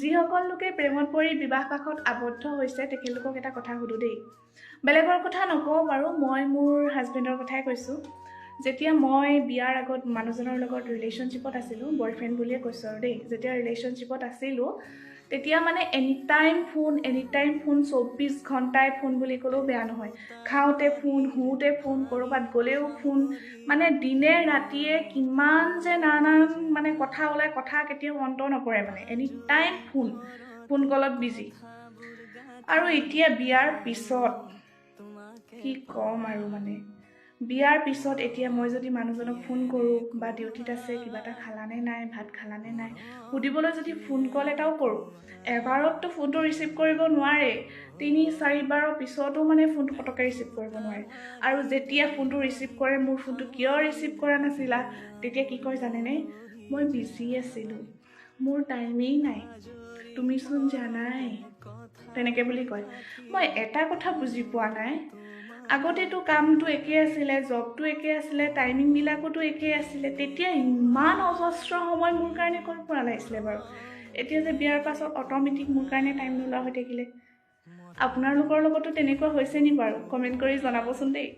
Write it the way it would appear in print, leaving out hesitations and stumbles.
যিসকল লোকে প্ৰেমত পৰি বিবাহ পাশত আবদ্ধ হৈছে তেখেতলোকক এটা কথা সুধো দেই। বেলেগৰ কথা নকওঁ বাৰু, মই মোৰ হাজবেণ্ডৰ কথাই কৈছোঁ। যেতিয়া মই বিয়াৰ আগত মানুহজনৰ লগত ৰিলেশ্যনশ্বিপত আছিলোঁ, বয়ফ্ৰেণ্ড বুলিয়ে কৈছোঁ আৰু দেই, যেতিয়া ৰিলেশ্যনশ্বিপত আছিলোঁ তেতিয়া মানে এনি টাইম ফোন 24 ঘণ্টাই ফোন বুলি ক'লেও বেয়া নহয়। খাওঁতে ফোন, শুওঁতে ফোন, ক'ৰবাত গ'লেও ফোন, মানে দিনে ৰাতিয়ে কিমান যে নানান মানে কথা ওলাই, কথা কেতিয়াও অন্ত নপৰে, মানে এনি টাইম ফোন কলত বিজি। আৰু এতিয়া বিয়াৰ পিছত কি ক'ম আৰু, মানে বিয়াৰ পিছত এতিয়া মই যদি মানুহজনক ফোন কৰোঁ বা ডিউটিত আছে কিবা এটা খালানে নাই, ভাত খালানে নাই সুধিবলৈ যদি ফোন কল এটাও কৰোঁ, এবাৰততো ফোনটো ৰিচিভ কৰিব নোৱাৰে, 3-4 বাৰৰ পিছতো মানে ফোনটো পটককৈ ৰিচিভ কৰিব নোৱাৰে। আৰু যেতিয়া ফোনটো ৰিচিভ কৰে, মোৰ ফোনটো কিয় ৰিচিভ কৰা নাছিলা, তেতিয়া কি কয় জানেনে? মই বিজি আছিলোঁ, মোৰ টাইমেই নাই, তুমিচোন জানাই, তেনেকৈ বুলি কয়। মই এটা কথা বুজি পোৱা নাই, আগতেতো কামটো একেই আছিলে, জবটো একেই আছিলে, টাইমিংবিলাকতো একেই আছিলে, তেতিয়া ইমান অজস্ৰ সময় মোৰ কাৰণে কৰিব নালাগিছিলে বাৰু। এতিয়া যে বিয়াৰ পাছত অট'মেটিক মোৰ কাৰণে টাইম নোলোৱা হৈ থাকিলে। আপোনালোকৰ লগতো তেনেকুৱা হৈছে নি বাৰু? কমেণ্ট কৰি জনাবচোন দেই।